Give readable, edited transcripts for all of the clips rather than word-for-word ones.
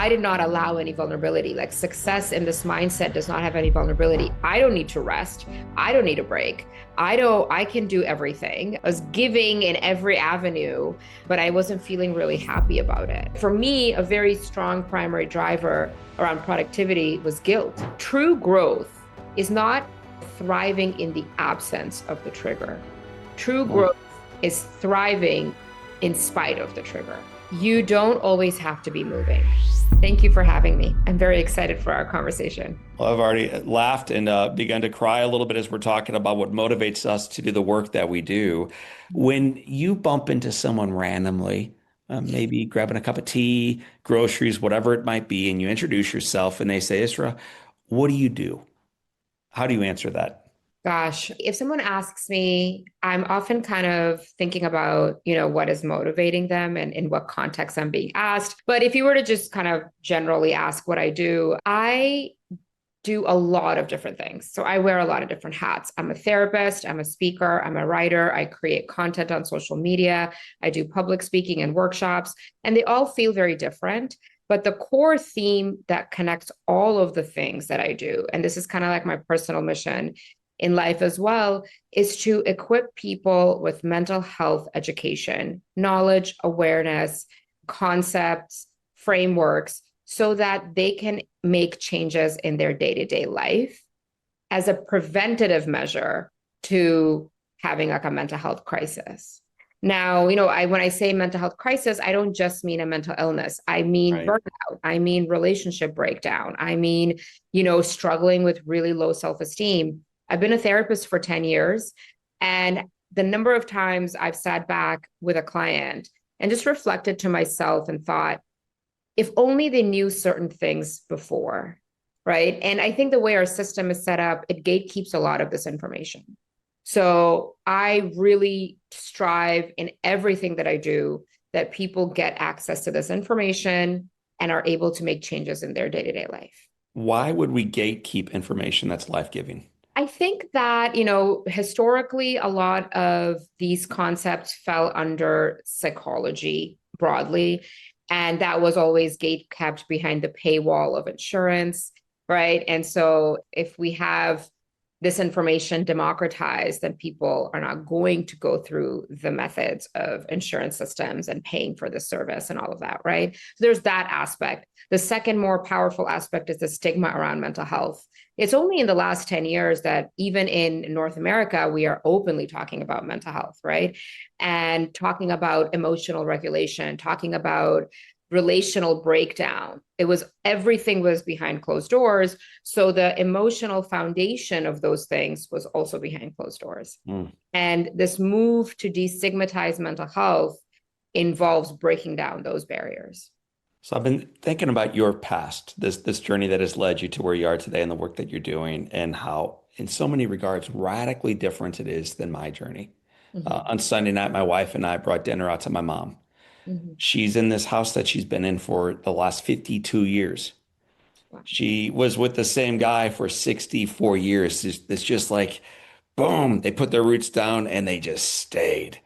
I did not allow any vulnerability. Like success in this mindset does not have any vulnerability. I don't need to rest. I don't need a break. I can do everything. I was giving in every avenue, but I wasn't feeling really happy about it. For me, a very strong primary driver around productivity was guilt. True growth is not thriving in the absence of the trigger. True growth is thriving in spite of the trigger. You don't always have to be moving. Thank you for having me. I'm very excited for our conversation. Well, I've already laughed and begun to cry a little bit as we're talking about what motivates us to do the work that we do. When you bump into someone randomly, maybe grabbing a cup of tea, groceries, whatever it might be, and you introduce yourself and they say, Israa, what do you do? How do you answer that? Gosh, if someone asks me, I'm often kind of thinking about, what is motivating them and in what context I'm being asked. But if you were to just kind of generally ask what I do a lot of different things. So I wear a lot of different hats. I'm a therapist, I'm a speaker, I'm a writer, I create content on social media, I do public speaking and workshops, and they all feel very different. But the core theme that connects all of the things that I do, and this is kind of like my personal mission in life as well, is to equip people with mental health education, knowledge, awareness, concepts, frameworks, so that they can make changes in their day-to-day life as a preventative measure to having like a mental health crisis. Now, when I say mental health crisis, I don't just mean a mental illness. I mean burnout. I mean relationship breakdown. I mean, struggling with really low self-esteem. I've been a therapist for 10 years, and the number of times I've sat back with a client and just reflected to myself and thought, if only they knew certain things before, right? And I think the way our system is set up, it gatekeeps a lot of this information. So I really strive in everything that I do that people get access to this information and are able to make changes in their day-to-day life. Why would we gatekeep information that's life-giving? I think that, historically, a lot of these concepts fell under psychology broadly. And that was always gate kept behind the paywall of insurance, right? And so if we have this information democratized, then people are not going to go through the methods of insurance systems and paying for the service and all of that, right? So there's that aspect. The second more powerful aspect is the stigma around mental health. It's only in the last 10 years that even in North America, we are openly talking about mental health, right? And talking about emotional regulation, talking about relational breakdown. Everything was behind closed doors. So the emotional foundation of those things was also behind closed doors. And this move to destigmatize mental health involves breaking down those barriers. So I've been thinking about your past, this journey that has led you to where you are today and the work that you're doing, and how in so many regards radically different it is than my journey. On Sunday night, my wife and I brought dinner out to my mom. She's in this house that she's been in for the last 52 years. Wow. She was with the same guy for 64 years. It's just like, boom, they put their roots down and they just stayed.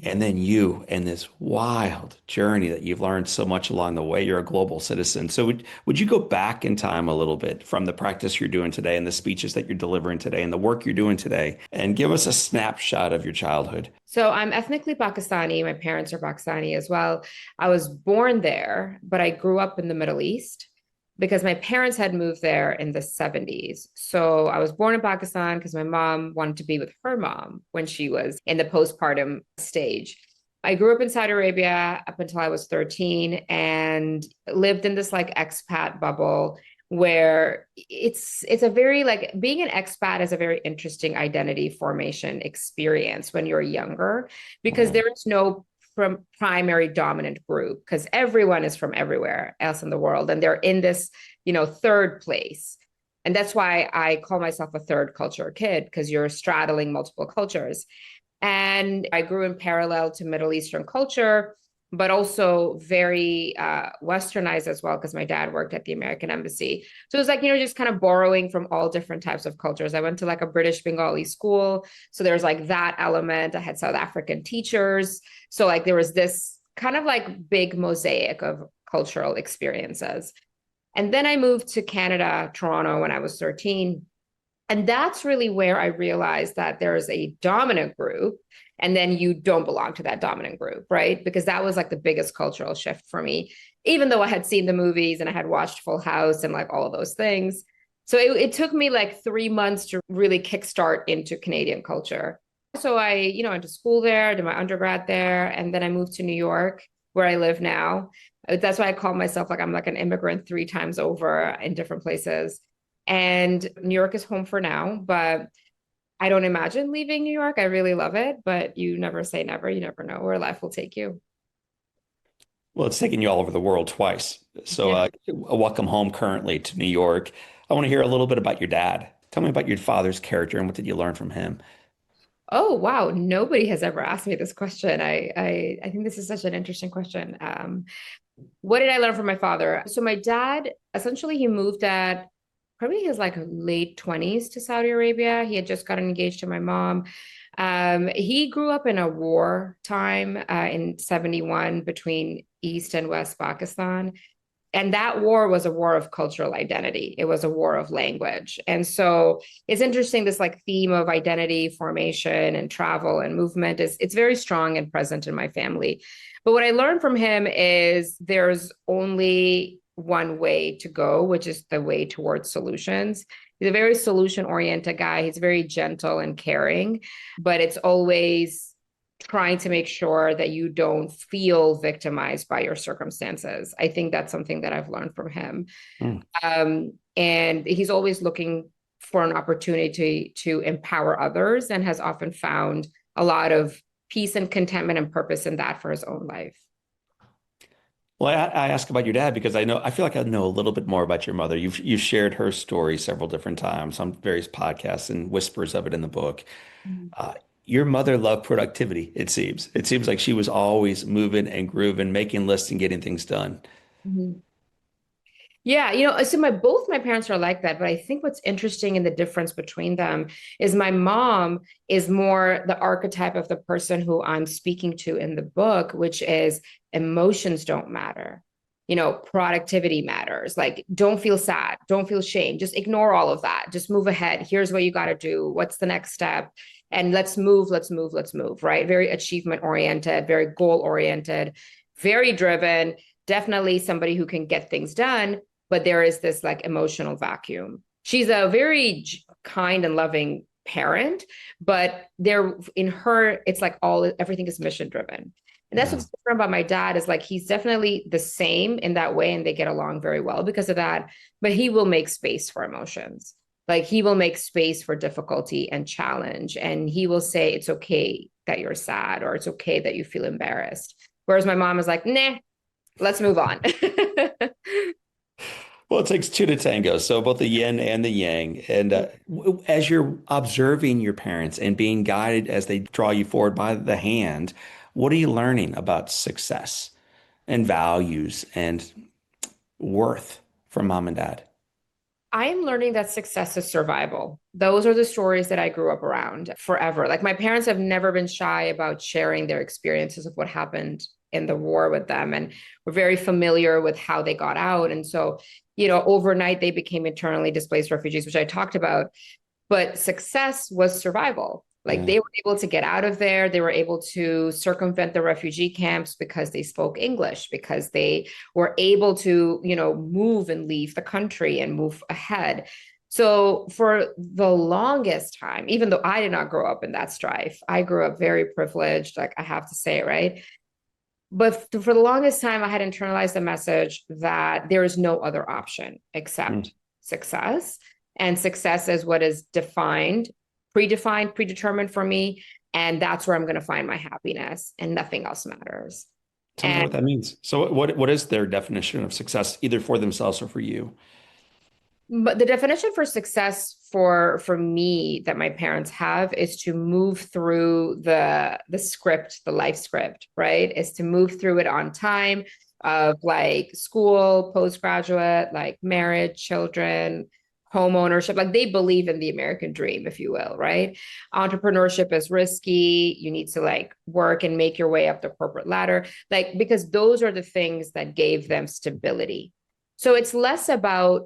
And then you and this wild journey that you've learned so much along the way. You're a global citizen. So would you go back in time a little bit from the practice you're doing today and the speeches that you're delivering today and the work you're doing today and give us a snapshot of your childhood? So I'm ethnically Pakistani. My parents are Pakistani as well. I was born there, but I grew up in the Middle East because my parents had moved there in the 70s. So I was born in Pakistan because my mom wanted to be with her mom when she was in the postpartum stage. I grew up in Saudi Arabia up until I was 13 and lived in this like expat bubble where it's a very like being an expat is a very interesting identity formation experience when you're younger because there is no from primary dominant group because everyone is from everywhere else in the world. And they're in this, third place. And that's why I call myself a third culture kid because you're straddling multiple cultures. And I grew in parallel to Middle Eastern culture, but also very westernized as well because my dad worked at the American Embassy. So it was like, just kind of borrowing from all different types of cultures. I went to like a British Bengali school. So there's like that element. I had South African teachers. So like there was this kind of like big mosaic of cultural experiences. And then I moved to Canada, Toronto, when I was 13. And that's really where I realized that there's a dominant group, and then you don't belong to that dominant group, right? Because that was like the biggest cultural shift for me, even though I had seen the movies and I had watched Full House and like all of those things. So it took me like 3 months to really kickstart into Canadian culture. So I, went to school there, did my undergrad there, and then I moved to New York, where I live now. That's why I call myself like I'm like an immigrant 3 times over in different places. And New York is home for now, but I don't imagine leaving New York. I really love it, but you never say never. You never know where life will take you. Well, it's taken you all over the world twice. So, Yeah. welcome home currently to New York. I want to hear a little bit about your dad. Tell me about your father's character and what did you learn from him? Oh, wow. Nobody has ever asked me this question. I think this is such an interesting question. What did I learn from my father? So my dad, essentially, he moved at probably his like late 20s to Saudi Arabia. He had just gotten engaged to my mom. He grew up in a war time in 71 between East and West Pakistan. And that war was a war of cultural identity. It was a war of language. And so it's interesting, this like theme of identity formation and travel and movement is it's very strong and present in my family. But what I learned from him is there's only one way to go, which is the way towards solutions. He's a very solution oriented guy. He's very gentle and caring, but it's always trying to make sure that you don't feel victimized by your circumstances. I think that's something that I've learned from him. Mm. And he's always looking for an opportunity to empower others and has often found a lot of peace and contentment and purpose in that for his own life. Well, I ask about your dad because I feel like I know a little bit more about your mother. You've shared her story several different times on various podcasts and whispers of it in the book. Mhm. Uh, your mother loved productivity, it seems. It seems like she was always moving and grooving, making lists and getting things done. Mhm. Yeah, so both my parents are like that, but I think what's interesting in the difference between them is my mom is more the archetype of the person who I'm speaking to in the book, which is emotions don't matter. Productivity matters. Like, don't feel sad, don't feel shame, just ignore all of that. Just move ahead. Here's what you got to do. What's the next step? And let's move, let's move, let's move, right? Very achievement oriented, very goal oriented, very driven, definitely somebody who can get things done, but there is this like emotional vacuum. She's a very kind and loving parent, but there in her, it's like everything is mission driven. And that's Yeah. what's different about my dad is like he's definitely the same in that way, and they get along very well because of that. But he will make space for emotions. Like he will make space for difficulty and challenge. And he will say, it's okay that you're sad, or it's okay that you feel embarrassed. Whereas my mom is like, nah, let's move on. Well, it takes two to tango. So both the yin and the yang. And as you're observing your parents and being guided as they draw you forward by the hand, what are you learning about success and values and worth from mom and dad? I am learning that success is survival. Those are the stories that I grew up around forever. Like my parents have never been shy about sharing their experiences of what happened in the war with them. And we're very familiar with how they got out. And so, overnight they became internally displaced refugees, which I talked about. But success was survival. Like Yeah. they were able to get out of there. They were able to circumvent the refugee camps because they spoke English, because they were able to, move and leave the country and move ahead. So for the longest time, even though I did not grow up in that strife, I grew up very privileged, like I have to say it, right? But for the longest time, I had internalized the message that there is no other option Mm. except success. And success is what is predefined, predetermined for me. And that's where I'm going to find my happiness, and nothing else matters. Tell me And what that means. So what is their definition of success, either for themselves or for you? but the definition for success for me that my parents have is to move through the script, the life script, right? Is to move through it on time, of like school, postgraduate, like marriage, children, home ownership. Like they believe in the American dream, if you will, right? Entrepreneurship is risky. You need to like work and make your way up the corporate ladder, like because those are the things that gave them stability. So it's less about,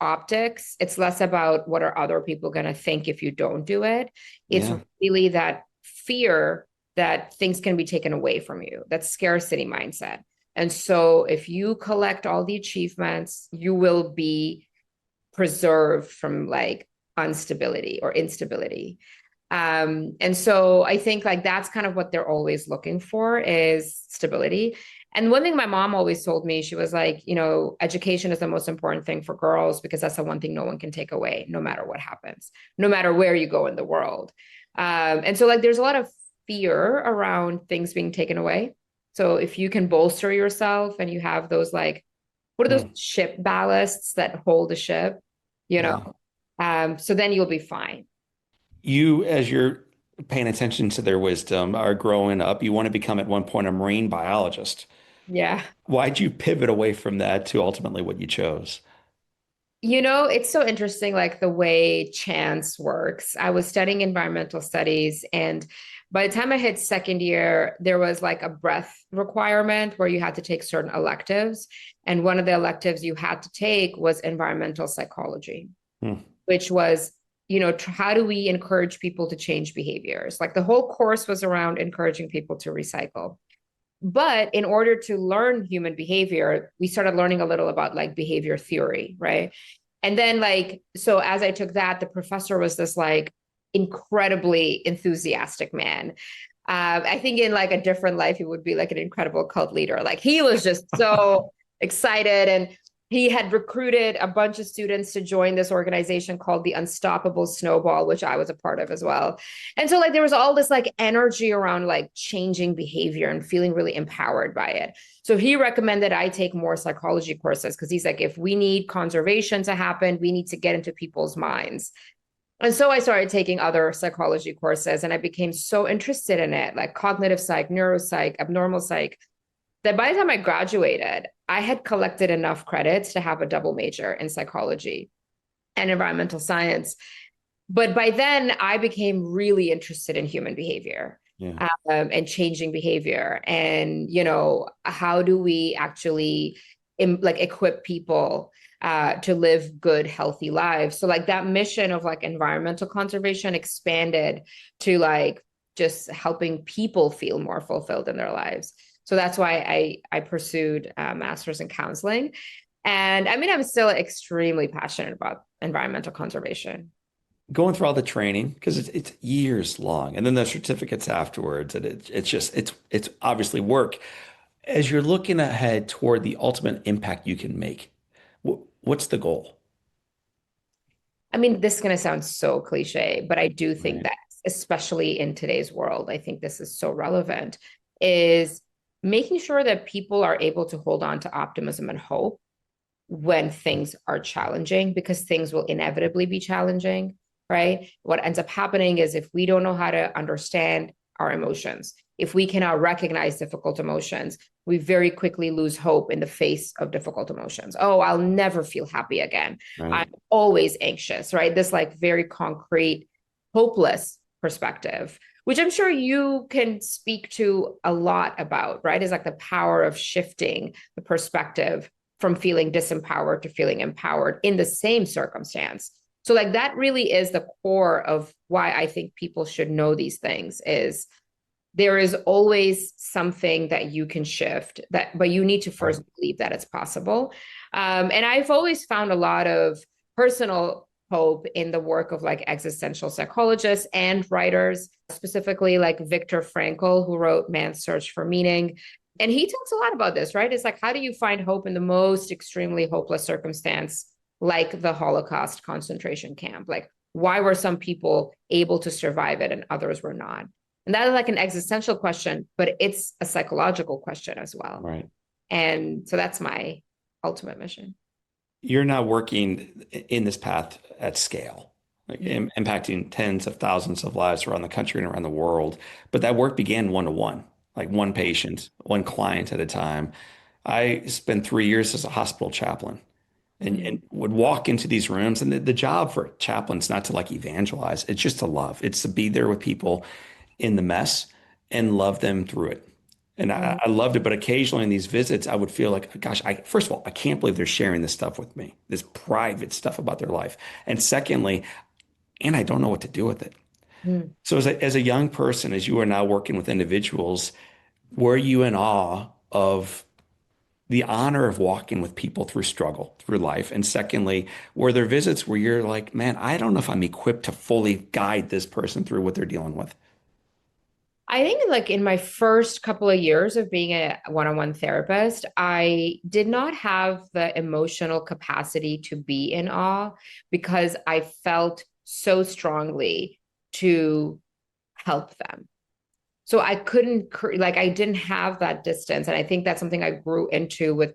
optics. It's less about what are other people going to think if you don't do it. It's Yeah. really that fear that things can be taken away from you, that scarcity mindset. And so if you collect all the achievements, you will be preserved from like instability or instability. And so I think like that's kind of what they're always looking for is stability. And one thing my mom always told me, she was like, education is the most important thing for girls because that's the one thing no one can take away, no matter what happens, no matter where you go in the world. And so like there's a lot of fear around things being taken away. So if you can bolster yourself and you have those like, what are those Hmm. ship ballasts that hold the ship, you Yeah. know? So then you'll be fine. You, as you're paying attention to their wisdom, are growing up, you want to become at one point a marine biologist. Yeah. Why'd you pivot away from that to ultimately what you chose? It's so interesting, like the way chance works. I was studying environmental studies, and by the time I hit second year, there was like a breadth requirement where you had to take certain electives. And one of the electives you had to take was environmental psychology, Hmm. which was, how do we encourage people to change behaviors? Like the whole course was around encouraging people to recycle. But in order to learn human behavior, we started learning a little about like behavior theory, right? And then like, so as I took that, the professor was this like incredibly enthusiastic man. I think in like a different life, he would be like an incredible cult leader. Like he was just so excited, and he had recruited a bunch of students to join this organization called the Unstoppable Snowball, which I was a part of as well. And so like there was all this like energy around like changing behavior and feeling really empowered by it. So he recommended I take more psychology courses because he's like, if we need conservation to happen, we need to get into people's minds. And so I started taking other psychology courses and I became so interested in it, like cognitive psych, neuropsych, abnormal psych, that by the time I graduated, I had collected enough credits to have a double major in psychology and environmental science. But by then, I became really interested in human behavior, Yeah. and changing behavior. And, how do we actually like equip people to live good, healthy lives? So like that mission of like environmental conservation expanded to like just helping people feel more fulfilled in their lives. So that's why I pursued a master's in counseling. And I mean, I'm still extremely passionate about environmental conservation. Going through all the training because it's years long, and then the certificates afterwards, and it's just it's obviously work. As you're looking ahead toward the ultimate impact you can make, what's the goal? I mean, this is going to sound so cliche, but I do think Right. that, especially in today's world, I think this is so relevant, is making sure that people are able to hold on to optimism and hope when things are challenging, because things will inevitably be challenging, right? What ends up happening is if we don't know how to understand our emotions, if we cannot recognize difficult emotions, we very quickly lose hope in the face of difficult emotions. Oh, I'll never feel happy again. I'm Right. always anxious, right? This like very concrete, hopeless perspective, which I'm sure you can speak to a lot about, right? Is like the power of shifting the perspective from feeling disempowered to feeling empowered in the same circumstance. So like that really is the core of why I think people should know these things is there is always something that you can shift that, but you need to Right. first believe that it's possible. And I've always found a lot of personal hope in the work of like existential psychologists and writers, specifically like Viktor Frankl, who wrote Man's Search for Meaning. And he talks a lot about this, right? It's like, how do you find hope in the most extremely hopeless circumstance, like the Holocaust concentration camp? Like, why were some people able to survive it and others were not? And that is like an existential question, but it's a psychological question as well. Right. And so that's my ultimate mission. You're not working in this path at scale, like Yeah. impacting tens of thousands of lives around the country and around the world. But that work began one to one, like one patient, one client at a time. I spent 3 years as a hospital chaplain. and would walk into these rooms. And the job for chaplains, not to like evangelize, it's just to love. It's to be there with people in the mess and love them through it. And Mhm. I loved it. But occasionally in these visits, I would feel like, gosh, first of all, I can't believe they're sharing this stuff with me, this private stuff about their life. And secondly, and I don't know what to do with it. Mm. So as a young person, as you are now working with individuals, were you in awe of the honor of walking with people through struggle, through life? And secondly, were there visits where you're like, man, I don't know if I'm equipped to fully guide this person through what they're dealing with? I think like in my first couple of years of being a one-on-one therapist, I did not have the emotional capacity to be in awe because I felt so strongly to help them. So I couldn't like I didn't have that distance, and I think that's something I grew into with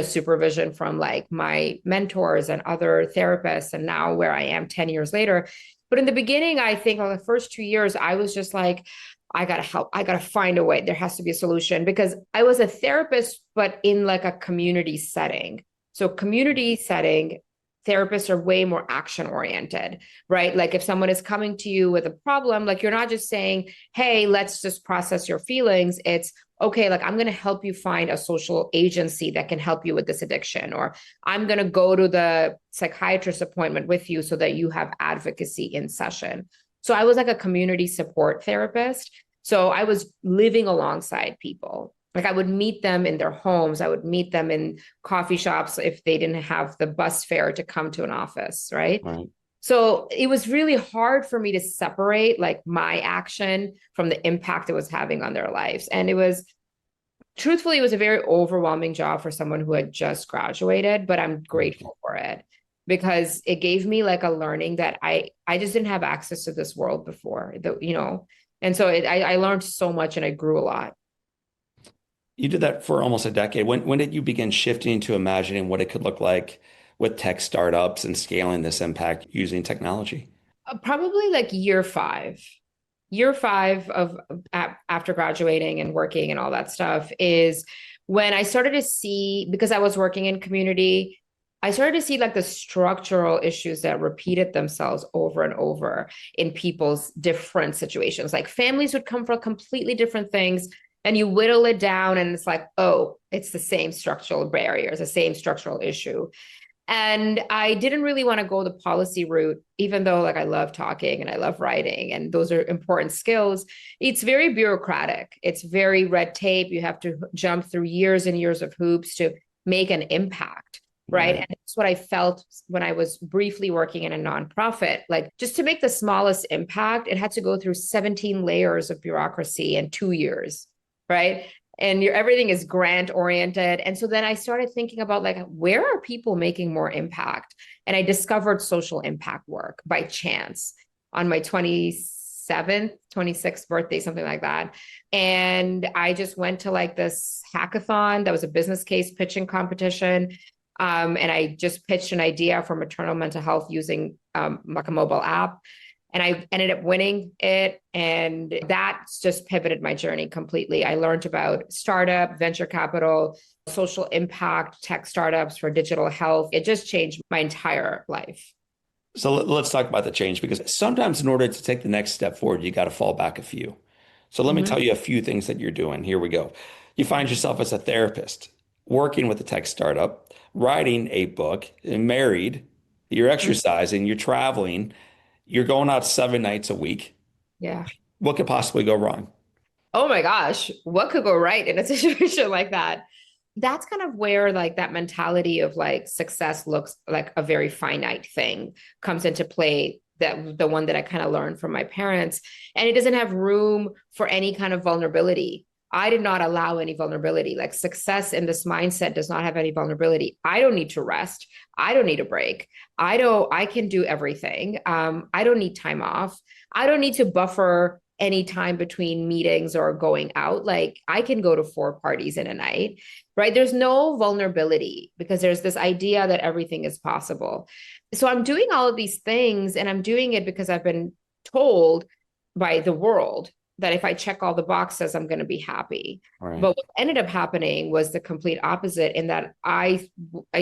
supervision from like my mentors and other therapists, and now where I am 10 years later. But in the beginning, I think on the first 2 years I was just like, I gotta help, I gotta find a way, there has to be a solution, because I was a therapist but in like a community setting. So community setting therapists are way more action oriented, right? Like if someone is coming to you with a problem, like you're not just saying, hey, let's just process your feelings. It's okay, like I'm going to help you find a social agency that can help you with this addiction, or I'm going to go to the psychiatrist appointment with you so that you have advocacy in session. So I was like a community support therapist. So I was living alongside people. Like I would meet them in their homes. I would meet them in coffee shops if they didn't have the bus fare to come to an office, right? Right. So it was really hard for me to separate like my action from the impact it was having on their lives. And it was, truthfully, it was a very overwhelming job for someone who had just graduated, but I'm grateful for it because it gave me like a learning that I just didn't have access to this world before, and so I learned so much and I grew a lot. You did that for almost a decade. When did you begin shifting to imagining what it could look like with tech startups and scaling this impact using technology? Probably like year 5 of after graduating and working and all that stuff is when I started to see, because I was working in community, I started to see like the structural issues that repeated themselves over and over in people's different situations. Like families would come from completely different things, and you whittle it down and it's like, oh, it's the same structural barriers, the same structural issue. And I didn't really want to go the policy route, even though like I love talking and I love writing, and those are important skills. It's very bureaucratic. It's very red tape. You have to jump through years and years of hoops to make an impact. Right. Right. And that's what I felt when I was briefly working in a nonprofit. Like just to make the smallest impact, it had to go through 17 layers of bureaucracy in 2 years. Right. And everything is grant oriented. And so then I started thinking about like, where are people making more impact? And I discovered social impact work by chance on my 27th, 26th birthday, something like that. And I just went to like this hackathon that was a business case pitching competition. And I just pitched an idea for maternal mental health using like a mobile app. And I ended up winning it. And that's just pivoted my journey completely. I learned about startup, venture capital, social impact, tech startups for digital health. It just changed my entire life. So let's talk about the change, because sometimes in order to take the next step forward, you got to fall back a few. So let me Mhm. tell you a few things that you're doing. Here we go. You find yourself as a therapist, working with a tech startup, writing a book, married, you're Mhm. exercising, you're traveling, you're going out 7 nights a week. Yeah. What could possibly go wrong? Oh my gosh, what could go right in a situation like that? That's kind of where like that mentality of like success looks like a very finite thing comes into play, that the one that I kind of learned from my parents, and it doesn't have room for any kind of vulnerability. I did not allow any vulnerability. Like success in this mindset does not have any vulnerability. I don't need to rest. I don't need a break. I can do everything. I don't need time off. I don't need to buffer any time between meetings or going out. Like I can go to 4 parties in a night, right? There's no vulnerability because there's this idea that everything is possible. So I'm doing all of these things, and I'm doing it because I've been told by the world that if I check all the boxes, I'm going to be happy. Right. But what ended up happening was the complete opposite, in that I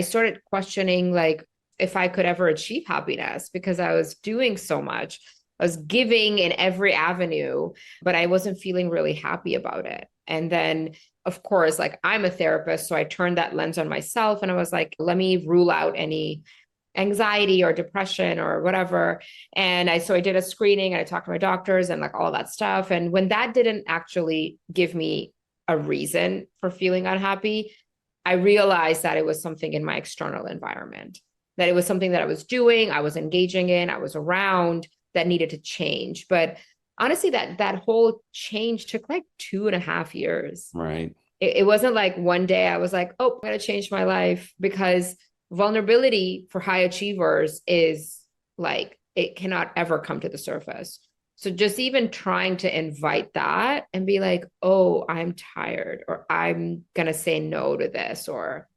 started questioning like if I could ever achieve happiness, because I was doing so much. I was giving in every avenue, but I wasn't feeling really happy about it. And then, of course, like I'm a therapist, so I turned that lens on myself and I was like, let me rule out any anxiety or depression or whatever. And so I did a screening and I talked to my doctors and like all that stuff. And when that didn't actually give me a reason for feeling unhappy, I realized that it was something in my external environment, that it was something that I was doing, I was engaging in, I was around, that needed to change. But honestly, that whole change took like 2.5 years. Right. It wasn't like one day I was like, oh, I'm going to change my life, because vulnerability for high achievers is like, it cannot ever come to the surface. So just even trying to invite that and be like, oh, I'm tired, or I'm going to say no to this, or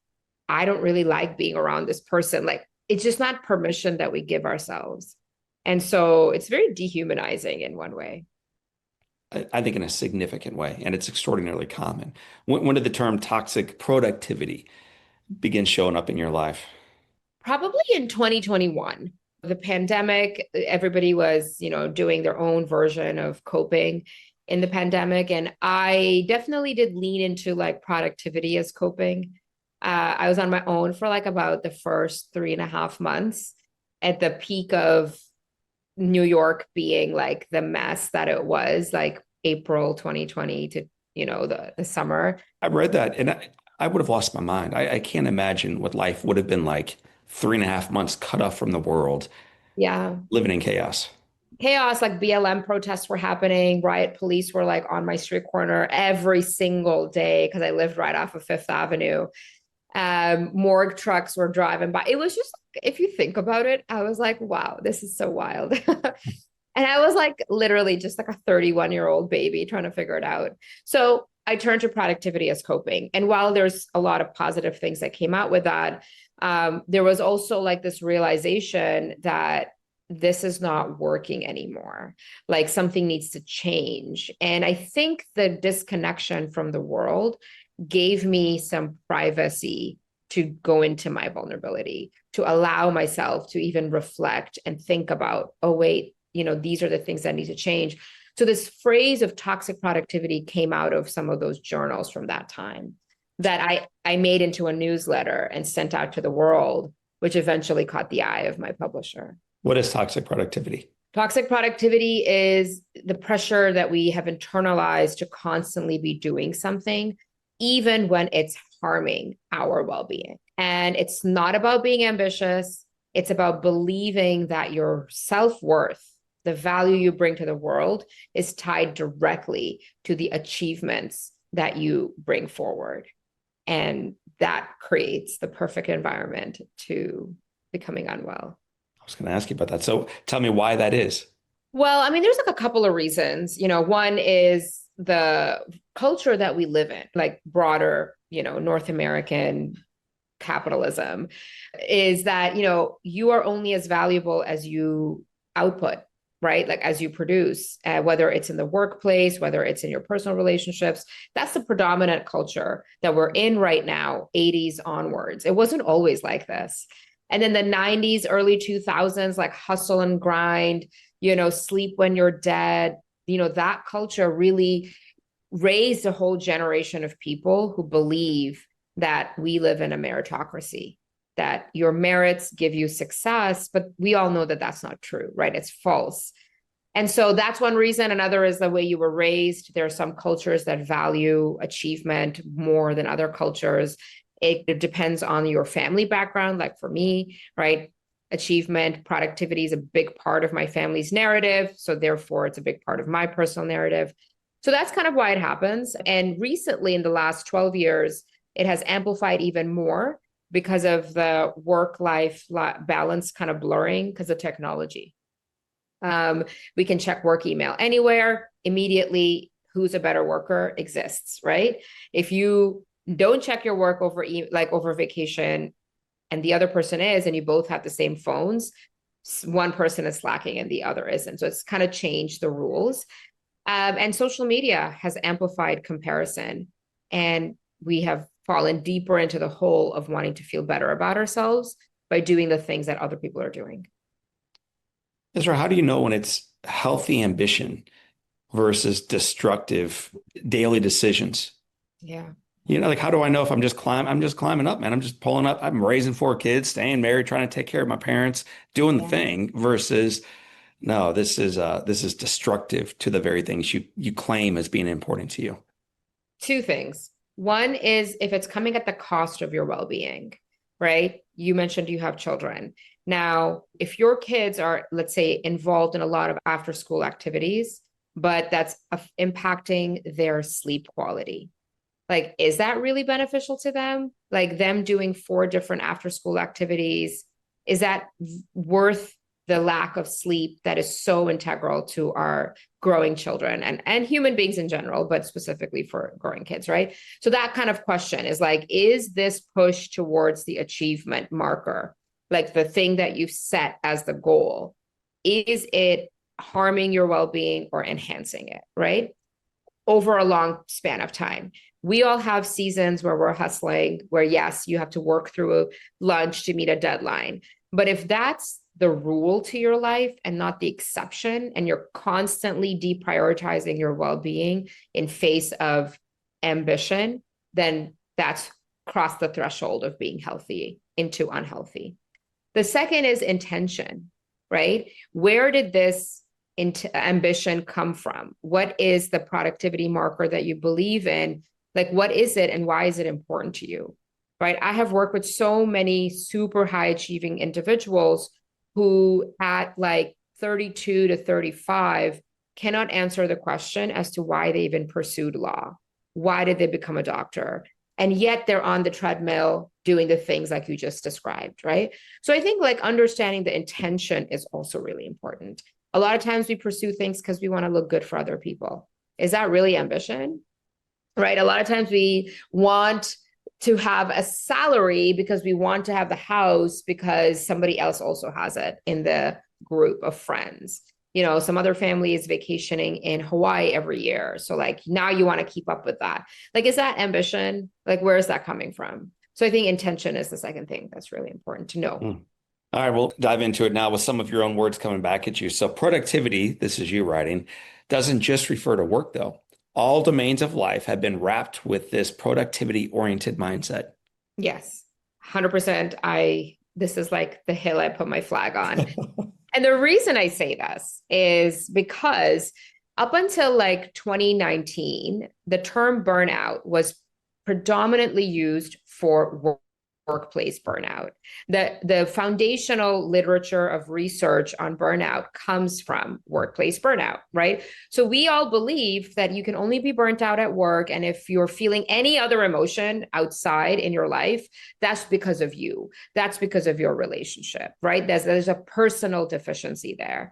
I don't really like being around this person. Like, it's just not permission that we give ourselves. And so it's very dehumanizing in one way. I think in a significant way, and it's extraordinarily common. When did the term toxic productivity begin showing up in your life? Probably in 2021, the pandemic, everybody was, doing their own version of coping in the pandemic. And I definitely did lean into like productivity as coping. I was on my own for like about the first 3.5 months, at the peak of New York being like the mess that it was, like April 2020 to, the summer. I read that and I would have lost my mind. I can't imagine what life would have been like 3.5 months cut off from the world, Yeah. living in chaos. Chaos, like BLM protests were happening. Riot police were like on my street corner every single day because I lived right off of Fifth Avenue. Morgue trucks were driving by. It was just, if you think about it, I was like, wow, this is so wild. And I was like literally just like a 31-year-old baby trying to figure it out. So I turned to productivity as coping. And while there's a lot of positive things that came out with that, there was also like this realization that this is not working anymore. Like something needs to change. And I think the disconnection from the world gave me some privacy to go into my vulnerability, to allow myself to even reflect and think about, oh, wait, these are the things that need to change. So this phrase of toxic productivity came out of some of those journals from that time that I made into a newsletter and sent out to the world, which eventually caught the eye of my publisher. What is toxic productivity? Toxic productivity is the pressure that we have internalized to constantly be doing something, even when it's harming our well-being. And it's not about being ambitious. It's about believing that your self-worth, the value you bring to the world, is tied directly to the achievements that you bring forward. And that creates the perfect environment to becoming unwell. I was going to ask you about that. So tell me why that is. Well, I mean, there's like a couple of reasons. One is the culture that we live in, like broader, North American capitalism, is that, you are only as valuable as you output, right? Like as you produce, whether it's in the workplace, whether it's in your personal relationships. That's the predominant culture that we're in right now, 80s onwards. It wasn't always like this. And then the 90s, early 2000s, like hustle and grind, sleep when you're dead, that culture really raised a whole generation of people who believe that we live in a meritocracy, that your merits give you success, but we all know that that's not true, right? It's false. And so that's one reason. Another is the way you were raised. There are some cultures that value achievement more than other cultures. It depends on your family background. Like for me, right? Achievement, productivity is a big part of my family's narrative. So therefore, it's a big part of my personal narrative. So that's kind of why it happens. And recently, in the last 12 years, it has amplified even more because of the work-life balance kind of blurring because of technology. We can check work email anywhere immediately. Who's a better worker exists, right? If you don't check your work over vacation and the other person is, and you both have the same phones, one person is slacking and the other isn't. So it's kind of changed the rules. And social media has amplified comparison. And we have fallen deeper into the hole of wanting to feel better about ourselves by doing the things that other people are doing. Ezra, how do you know when it's healthy ambition versus destructive daily decisions? Yeah. Like how do I know if I'm just climbing up, man. I'm just pulling up. I'm raising 4 kids, staying married, trying to take care of my parents, doing the Yeah. thing versus no, this is destructive to the very things you claim as being important to you. Two things. One is if it's coming at the cost of your well-being, right? You mentioned you have children. Now, if your kids are, let's say, involved in a lot of after-school activities, but that's impacting their sleep quality, like, is that really beneficial to them? Like them doing 4 different after-school activities, is that worth the lack of sleep that is so integral to our growing children and human beings in general, but specifically for growing kids, right? So that kind of question is like, is this push towards the achievement marker, like the thing that you've set as the goal, is it harming your well-being or enhancing it, right? Over a long span of time. We all have seasons where we're hustling, where yes, you have to work through a lunch to meet a deadline. But if that's the rule to your life and not the exception, and you're constantly deprioritizing your well-being in face of ambition, then that's crossed the threshold of being healthy into unhealthy. The second is intention, right? Where did this ambition come from? What is the productivity marker that you believe in? Like, what is it and why is it important to you? Right? I have worked with so many super high achieving individuals who at like 32 to 35 cannot answer the question as to why they even pursued law. Why did they become a doctor? And yet they're on the treadmill doing the things like you just described, right? So I think like understanding the intention is also really important. A lot of times we pursue things because we want to look good for other people. Is that really ambition? Right? A lot of times we want to have a salary because we want to have the house because somebody else also has it in the group of friends. Some other family is vacationing in Hawaii every year. So like now you want to keep up with that. Like, is that ambition? Like, where is that coming from? So I think intention is the second thing that's really important to know. Mm. All right, we'll dive into it now with some of your own words coming back at you. So productivity, this is you writing, doesn't just refer to work though. All domains of life have been wrapped with this productivity-oriented mindset. Yes, 100%. This is like the hill I put my flag on. And the reason I say this is because up until like 2019, the term burnout was predominantly used for workplace burnout. The foundational literature of research on burnout comes from workplace burnout, right? So we all believe that you can only be burnt out at work. And if you're feeling any other emotion outside in your life, that's because of you. That's because of your relationship, right? There's a personal deficiency there.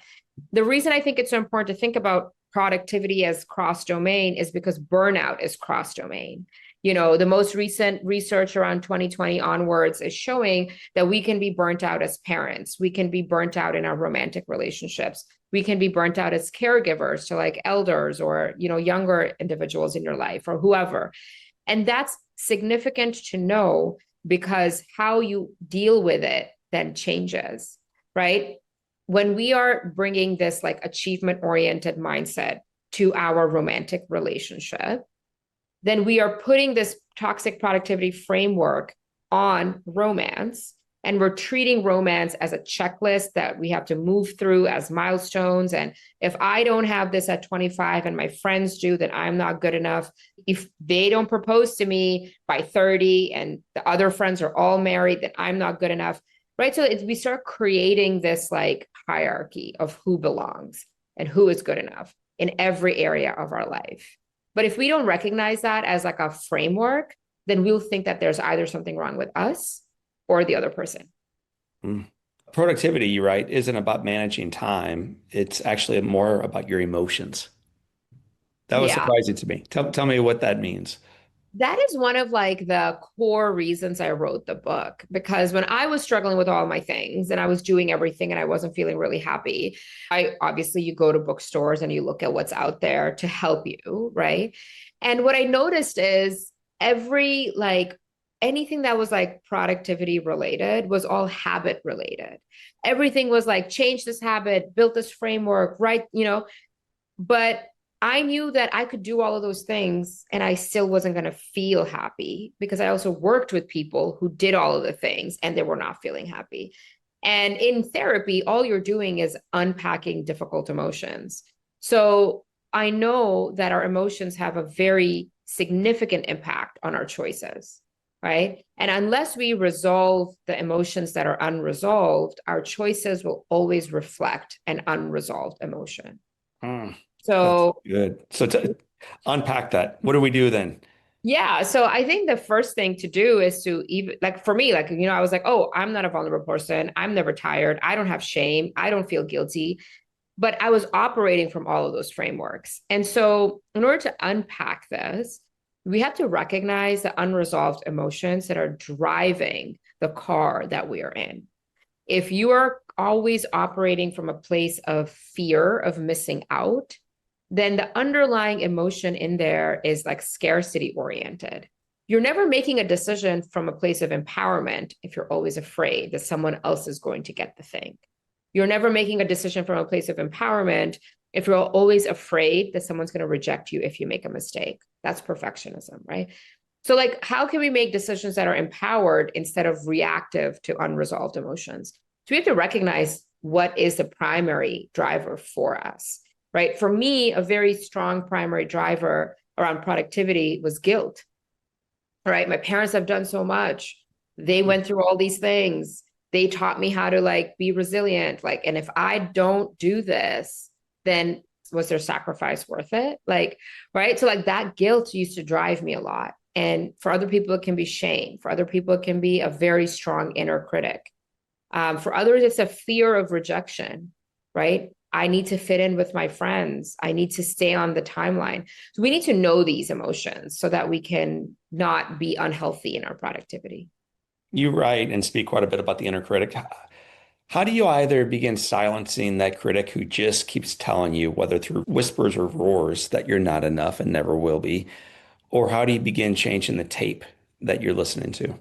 The reason I think it's so important to think about productivity as cross-domain is because burnout is cross-domain. The most recent research around 2020 onwards is showing that we can be burnt out as parents. We can be burnt out in our romantic relationships. We can be burnt out as caregivers to like elders or, younger individuals in your life or whoever. And that's significant to know because how you deal with it then changes, right? When we are bringing this like achievement oriented mindset to our romantic relationship, then we are putting this toxic productivity framework on romance. And we're treating romance as a checklist that we have to move through as milestones. And if I don't have this at 25 and my friends do, then I'm not good enough. If they don't propose to me by 30 and the other friends are all married, then I'm not good enough. Right. So we start creating this like hierarchy of who belongs and who is good enough in every area of our life. But if we don't recognize that as like a framework, then we'll think that there's either something wrong with us or the other person. Mm. Productivity, you write, isn't about managing time. It's actually more about your emotions. That was Yeah. surprising to me. Tell me what that means. that is one of like the core reasons I wrote the book, because when I was struggling with all my things and I was doing everything and I wasn't feeling really happy, I obviously you go to bookstores and you look at what's out there to help you, right? And what I noticed is every like anything that was like productivity related was all habit related. Everything was like change this habit, build this framework, right? But I knew that I could do all of those things and I still wasn't going to feel happy, because I also worked with people who did all of the things and they were not feeling happy. And in therapy, all you're doing is unpacking difficult emotions. So I know that our emotions have a very significant impact on our choices, right? And unless we resolve the emotions that are unresolved, our choices will always reflect an unresolved emotion. Mm, that's So good. So to unpack that, what do we do then? yeah, so I think the first thing to do is to even like for me, like, I was like, oh, I'm not a vulnerable person. I'm never tired. I don't have shame. I don't feel guilty. But I was operating from all of those frameworks. And so, in order to unpack this, we have to recognize the unresolved emotions that are driving the car that we are in. If you are always operating from a place of fear of missing out, then the underlying emotion in there is like scarcity oriented. You're never making a decision from a place of empowerment if you're always afraid that someone else is going to get the thing. You're never making a decision from a place of empowerment if you're always afraid that someone's going to reject you if you make a mistake. That's perfectionism, right? So, like, how can we make decisions that are empowered instead of reactive to unresolved emotions? So, we have to recognize what is the primary driver for us, right? For me, a very strong primary driver around productivity was guilt, right? My parents have done so much. They went through all these things. They taught me how to like be resilient. Like, and if I don't do this, then was their sacrifice worth it? Like, right. So like that guilt used to drive me a lot. And for other people, it can be shame. For other people, it can be a very strong inner critic. For others, it's a fear of rejection, right? I need to fit in with my friends. I need to stay on the timeline. So we need to know these emotions so that we can not be unhealthy in our productivity. You write and speak quite a bit about the inner critic. How do you either begin silencing that critic who just keeps telling you, whether through whispers or roars, that you're not enough and never will be? Or how do you begin changing the tape that you're listening to?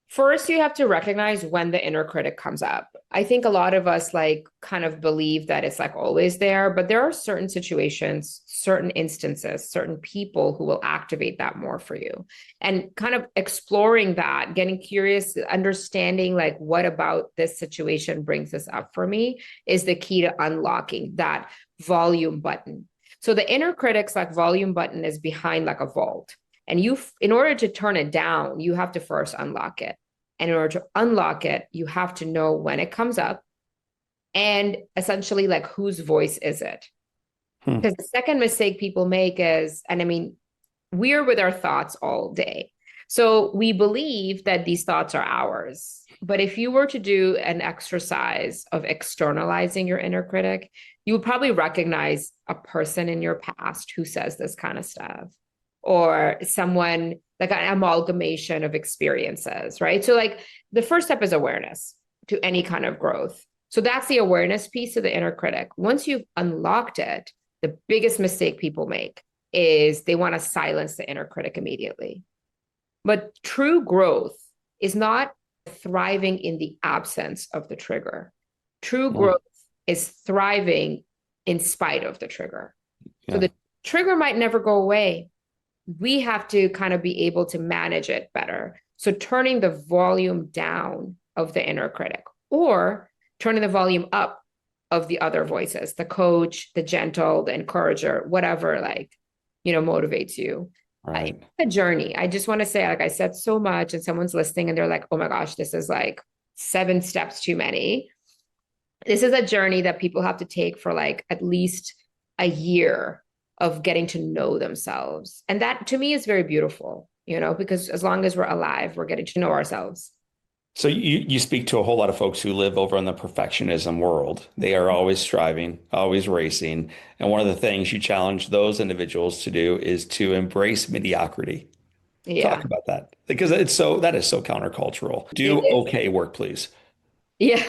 First, you have to recognize when the inner critic comes up. I think a lot of us like kind of believe that it's like always there, but there are certain situations, certain instances, certain people who will activate that more for you. And kind of exploring that, getting curious, understanding like what about this situation brings this up for me is the key to unlocking that volume button. So the inner critic's like volume button is behind like a vault. And in order to turn it down, you have to first unlock it. And in order to unlock it, you have to know when it comes up and essentially like whose voice is it? Hmm. Because the second mistake people make is, and I mean, we're with our thoughts all day. So we believe that these thoughts are ours. But if you were to do an exercise of externalizing your inner critic, you would probably recognize a person in your past who says this kind of stuff, or someone like an amalgamation of experiences, right? So, like, the first step is awareness to any kind of growth. So, that's the awareness piece of the inner critic. Once you've unlocked it, the biggest mistake people make is they want to silence the inner critic immediately. But true growth is not thriving in the absence of the trigger. True Hmm. growth is thriving in spite of the trigger. So Yeah. the trigger might never go away. We have to kind of be able to manage it better. So turning the volume down of the inner critic or turning the volume up of the other voices, the coach, the gentle, the encourager, whatever, like, motivates you. It's Right. a journey. I just want to say, like, I said so much and someone's listening and they're like, oh my gosh, this is like 7 steps too many. This is a journey that people have to take for like at least a year of getting to know themselves. And that to me is very beautiful, because as long as we're alive, we're getting to know ourselves. So you speak to a whole lot of folks who live over in the perfectionism world. They are always striving, always racing. And one of the things you challenge those individuals to do is to embrace mediocrity. Talk Yeah. about that because that is so countercultural. It Do is. okay work, please. Yeah.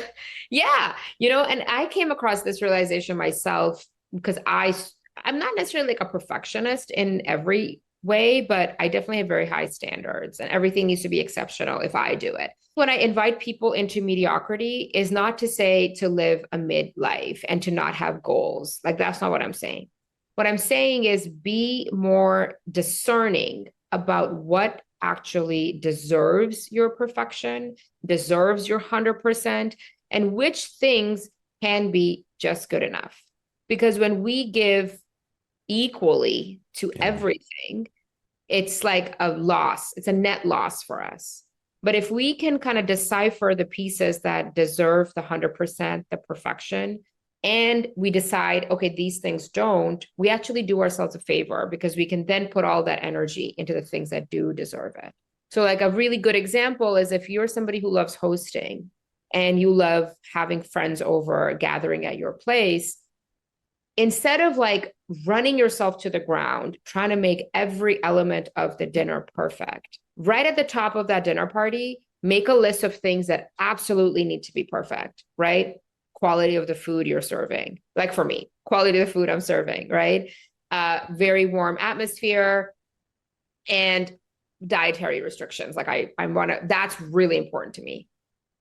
Yeah. And I came across this realization myself because I'm not necessarily like a perfectionist in every way, but I definitely have very high standards and everything needs to be exceptional if I do it. When I invite people into mediocrity is not to say to live a midlife and to not have goals. Like that's not what I'm saying. What I'm saying is be more discerning about what actually deserves your perfection, deserves your 100%, and which things can be just good enough. Because when we give equally to Yeah. everything, it's like a loss, it's a net loss for us. But if we can kind of decipher the pieces that deserve the 100%, the perfection, and we decide, okay, these things don't, we actually do ourselves a favor because we can then put all that energy into the things that do deserve it. So, like a really good example is if you're somebody who loves hosting and you love having friends over, gathering at your place, instead of like running yourself to the ground, trying to make every element of the dinner perfect, right at the top of that dinner party, make a list of things that absolutely need to be perfect, right? Quality of the food you're serving. Like for me, quality of the food I'm serving, right? Very warm atmosphere and dietary restrictions. Like I want to, that's really important to me.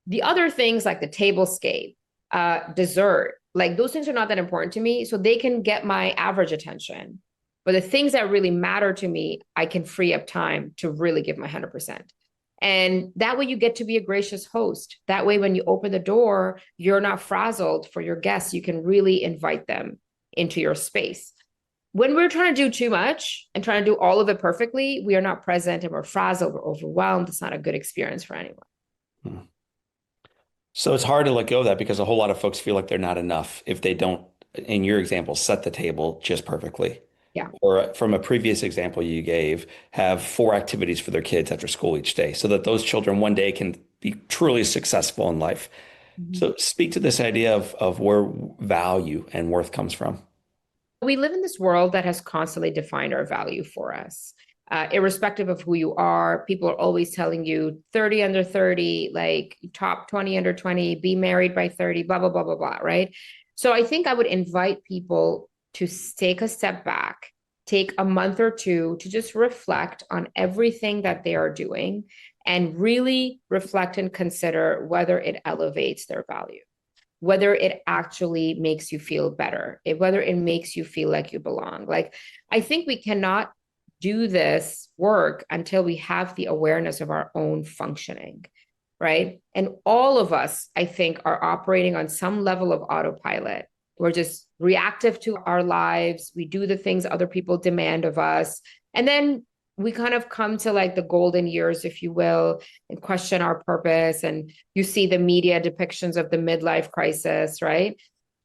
The other things like the tablescape, dessert, like those things are not that important to me. So they can get my average attention. But the things that really matter to me, I can free up time to really give my 100%. And that way you get to be a gracious host. That way, when you open the door, you're not frazzled for your guests. You can really invite them into your space. When we're trying to do too much and trying to do all of it perfectly, we are not present and we're frazzled, we're overwhelmed. It's not a good experience for anyone. Hmm. So it's hard to let go of that because a whole lot of folks feel like they're not enough if they don't, in your example, set the table just perfectly. Yeah. Or from a previous example you gave, have four activities for their kids after school each day so that those children one day can be truly successful in life. Mhm. So speak to this idea of where value and worth comes from. We live in this world that has constantly defined our value for us. Irrespective of who you are, people are always telling you 30 under 30, like top 20 under 20, be married by 30, blah, blah, blah, blah, blah, right? So I think I would invite people to take a step back, take a month or two to just reflect on everything that they are doing and really reflect and consider whether it elevates their value, whether it actually makes you feel better, whether it makes you feel like you belong. Like, I think we cannot do this work until we have the awareness of our own functioning, right? And all of us, I think, are operating on some level of autopilot. We're just reactive to our lives. We do the things other people demand of us. And then we kind of come to like the golden years, if you will, and question our purpose. And you see the media depictions of the midlife crisis, right?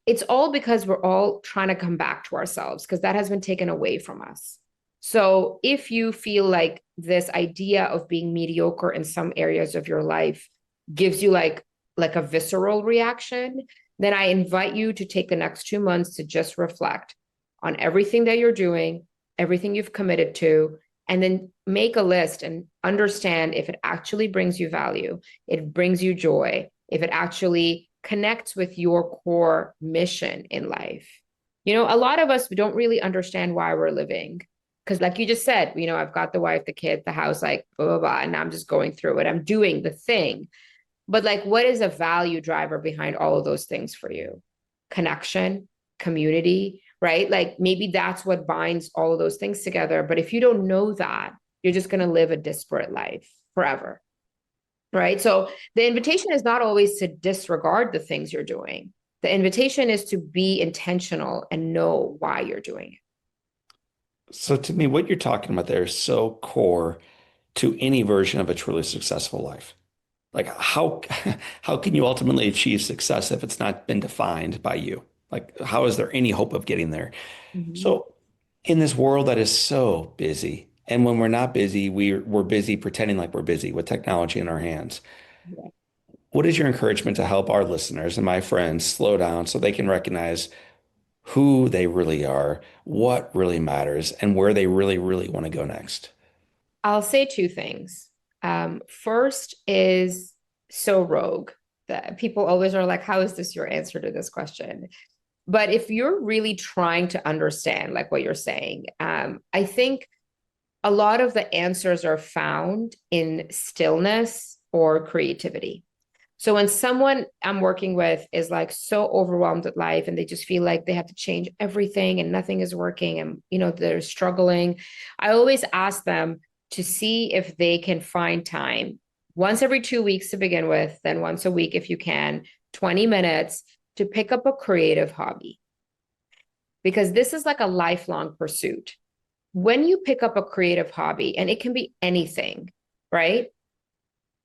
It's all because we're all trying to come back to ourselves because that has been taken away from us. So if you feel like this idea of being mediocre in some areas of your life gives you like a visceral reaction, then I invite you to take the next 2 months to just reflect on everything that you're doing, everything you've committed to, and then make a list and understand if it actually brings you value, it brings you joy, if it actually connects with your core mission in life. A lot of us don't really understand why we're living. Because, like you just said, I've got the wife, the kid, the house, like blah, blah, blah. And I'm just going through it. I'm doing the thing. But, like, what is a value driver behind all of those things for you? Connection, community, right? Like, maybe that's what binds all of those things together. But if you don't know that, you're just going to live a disparate life forever, right? So, the invitation is not always to disregard the things you're doing. The invitation is to be intentional and know why you're doing it. So to me, what you're talking about there is so core to any version of a truly successful life. Like how can you ultimately achieve success if it's not been defined by you? Like how is there any hope of getting there? Mhm. So in this world that is so busy, and when we're not busy, we're busy pretending like we're busy with technology in our hands. Yeah. What is your encouragement to help our listeners and my friends slow down so they can recognize who they really are, what really matters, and where they really, really want to go next? I'll say two things. First is so rogue that people always are like, how is this your answer to this question? But if you're really trying to understand, like what you're saying, I think a lot of the answers are found in stillness or creativity. So when someone I'm working with is like so overwhelmed with life and they just feel like they have to change everything and nothing is working and they're struggling, I always ask them to see if they can find time once every 2 weeks to begin with, then once a week if you can, 20 minutes to pick up a creative hobby. Because this is like a lifelong pursuit. When you pick up a creative hobby, and it can be anything, right?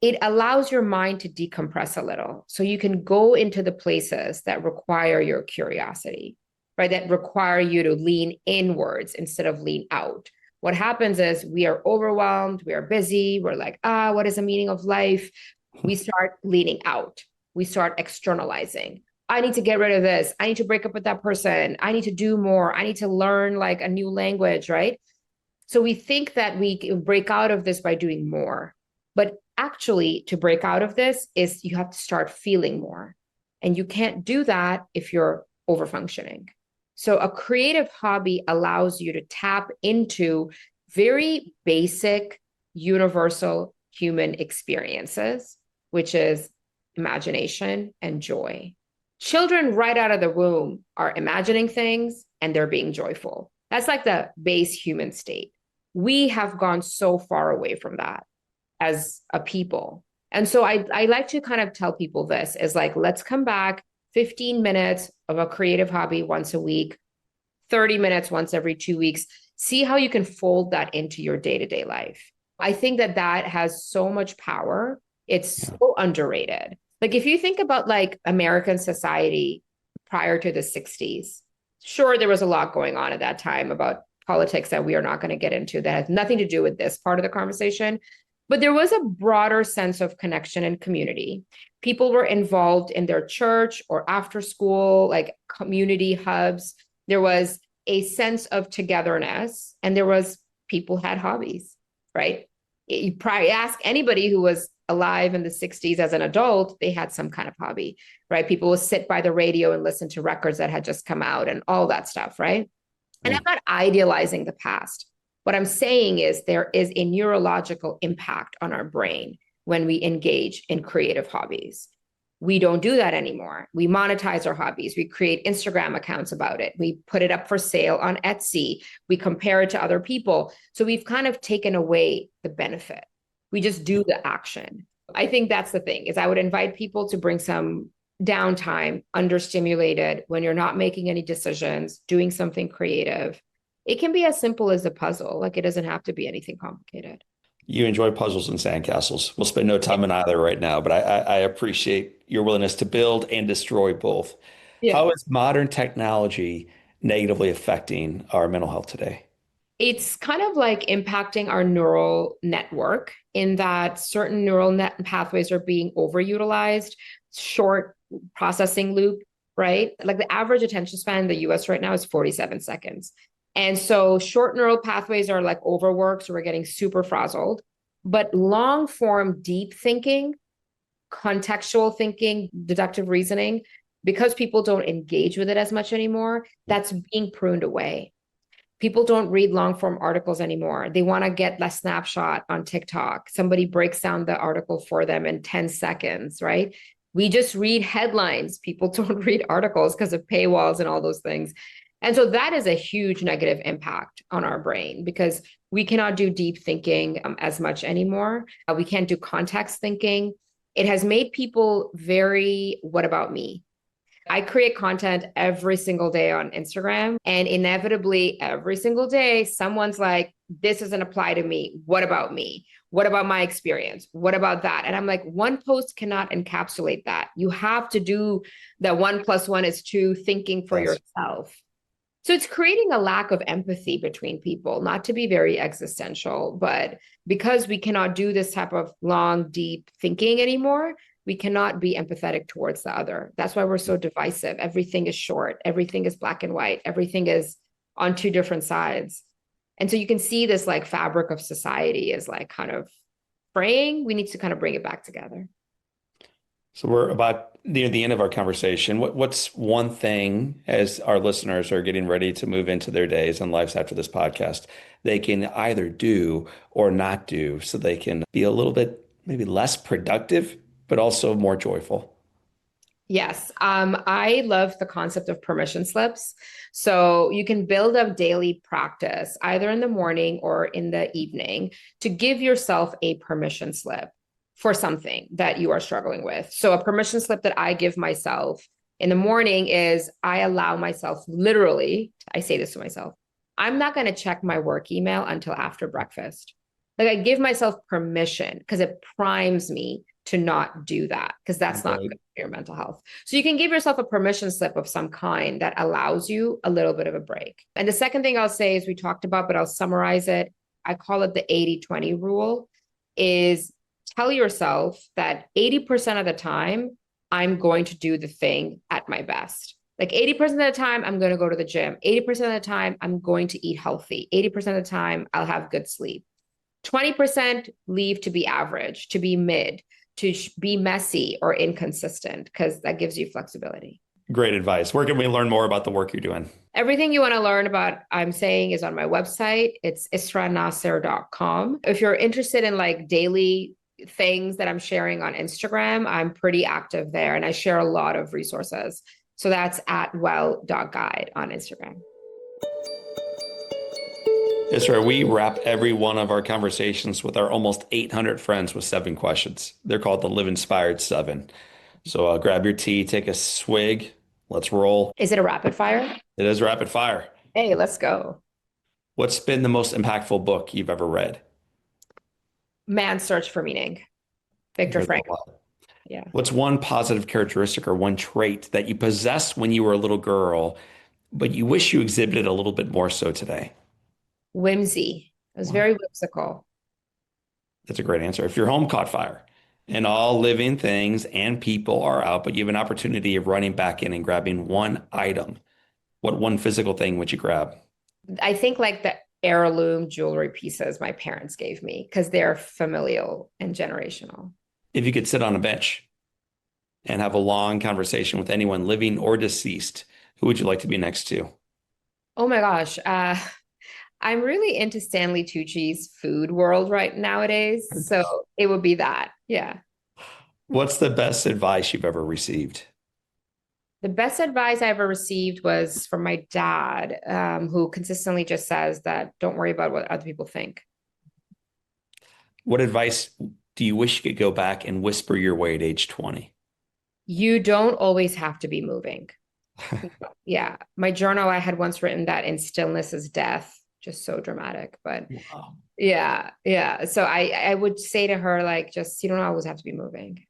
It allows your mind to decompress a little. So you can go into the places that require your curiosity, right? That require you to lean inwards instead of lean out. What happens is we are overwhelmed, we are busy, we're like, what is the meaning of life? We start leaning out, we start externalizing. I need to get rid of this. I need to break up with that person. I need to do more. I need to learn like a new language, right? So we think that we can break out of this by doing more. But actually, to break out of this is you have to start feeling more. And you can't do that if you're overfunctioning. So a creative hobby allows you to tap into very basic, universal human experiences, which is imagination and joy. Children right out of the womb are imagining things and they're being joyful. That's like the base human state. We have gone so far away from that as a people. And so I like to kind of tell people this is like, let's come back 15 minutes of a creative hobby once a week, 30 minutes once every 2 weeks. See how you can fold that into your day-to-day life. I think that that has so much power. It's so underrated. Like if you think about like American society prior to the 60s, sure, there was a lot going on at that time about politics that we are not going to get into that has nothing to do with this part of the conversation. But there was a broader sense of connection and community. People were involved in their church or after school, like community hubs. There was a sense of togetherness and there was people had hobbies, right? You probably ask anybody who was alive in the 60s as an adult, they had some kind of hobby, right? People would sit by the radio and listen to records that had just come out and all that stuff, right? And I'm not idealizing the past. What I'm saying is there is a neurological impact on our brain when we engage in creative hobbies. We don't do that anymore. We monetize our hobbies. We create Instagram accounts about it. We put it up for sale on Etsy. We compare it to other people. So we've kind of taken away the benefit. We just do the action. I think that's the thing is I would invite people to bring some downtime, understimulated, when you're not making any decisions, doing something creative. It can be as simple as a puzzle. Like it doesn't have to be anything complicated. You enjoy puzzles and sandcastles. We'll spend no time in either right now, but I appreciate your willingness to build and destroy both. Yeah. How is modern technology negatively affecting our mental health today? It's kind of like impacting our neural network in that certain neural net pathways are being overutilized, short processing loop, right? Like the average attention span in the US right now is 47 seconds. And so short neural pathways are like overworked, so we're getting super frazzled. But long form deep thinking, contextual thinking, deductive reasoning, because people don't engage with it as much anymore, that's being pruned away. People don't read long form articles anymore. They want to get a snapshot on TikTok. Somebody breaks down the article for them in 10 seconds, right? We just read headlines. People don't read articles because of paywalls and all those things. And so that is a huge negative impact on our brain because we cannot do deep thinking as much anymore. We can't do context thinking. It has made people very, what about me? I create content every single day on Instagram, and inevitably every single day, someone's like, this doesn't apply to me. What about me? What about my experience? What about that? And I'm like, one post cannot encapsulate that. You have to do the 1+1 = 2 thinking for yourself. So it's creating a lack of empathy between people, not to be very existential, but because we cannot do this type of long, deep thinking anymore, we cannot be empathetic towards the other. That's why we're so divisive. Everything is short. Everything is black and white. Everything is on two different sides. And so you can see this like fabric of society is like kind of fraying. We need to kind of bring it back together. So we're about near the end of our conversation. What's one thing, as our listeners are getting ready to move into their days and lives after this podcast, they can either do or not do so they can be a little bit maybe less productive, but also more joyful? Yes. I love the concept of permission slips. So you can build up daily practice either in the morning or in the evening to give yourself a permission slip for something that you are struggling with. So a permission slip that I give myself in the morning is I allow myself literally, I say this to myself, I'm not going to check my work email until after breakfast. Like I give myself permission because it primes me to not do that because that's not good for your mental health. So you can give yourself a permission slip of some kind that allows you a little bit of a break. And the second thing I'll say is we talked about, but I'll summarize it. I call it the 80-20 rule is tell yourself that 80% of the time, I'm going to do the thing at my best. Like 80% of the time, I'm going to go to the gym. 80% of the time, I'm going to eat healthy. 80% of the time, I'll have good sleep. 20% leave to be average, to be mid, to be messy or inconsistent, because that gives you flexibility. Great advice. Where can we learn more about the work you're doing? Everything you want to learn about, I'm saying, is on my website. It's israanasir.com. If you're interested in like daily things that I'm sharing on Instagram, I'm pretty active there and I share a lot of resources. So that's at well.guide on Instagram. Israa, we wrap every one of our conversations with our almost 800 friends with 7 questions. They're called the Live Inspired 7. So grab your tea, take a swig. Let's roll. Is it a rapid fire? It is rapid fire. Hey, let's go. What's been the most impactful book you've ever read? Man's Search for Meaning. Viktor Frankl. Yeah. What's one positive characteristic or one trait that you possessed when you were a little girl, but you wish you exhibited a little bit more so today? Whimsy. It was very whimsical. That's a great answer. If your home caught fire and all living things and people are out, but you have an opportunity of running back in and grabbing one item, what one physical thing would you grab? I think like the heirloom jewelry pieces my parents gave me because they're familial and generational. If you could sit on a bench and have a long conversation with anyone living or deceased, who would you like to be next to? Oh my gosh. I'm really into Stanley Tucci's food world right nowadays. So it would be that. Yeah. What's the best advice you've ever received? The best advice I ever received was from my dad, who consistently just says that don't worry about what other people think. What advice do you wish you could go back and whisper your way at age 20? You don't always have to be moving. Yeah. My journal, I had once written that in stillness is death. Just so dramatic, but wow. Yeah. So I would say to her, like, just, you don't always have to be moving.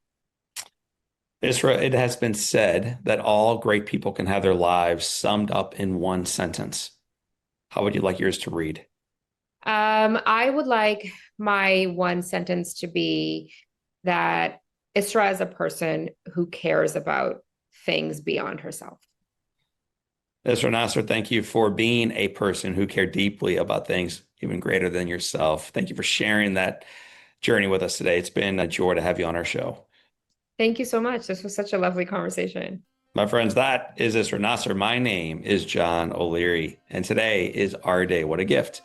Israa, it has been said that all great people can have their lives summed up in one sentence. How would you like yours to read? I would like my one sentence to be that Israa is a person who cares about things beyond herself. Israa Nasir, thank you for being a person who cared deeply about things even greater than yourself. Thank you for sharing that journey with us today. It's been a joy to have you on our show. Thank you so much. This was such a lovely conversation. My friends, that is Israa Nasir. My name is John O'Leary, and today is our day. What a gift.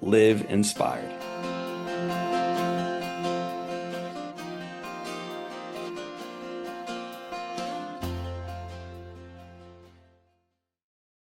Live inspired.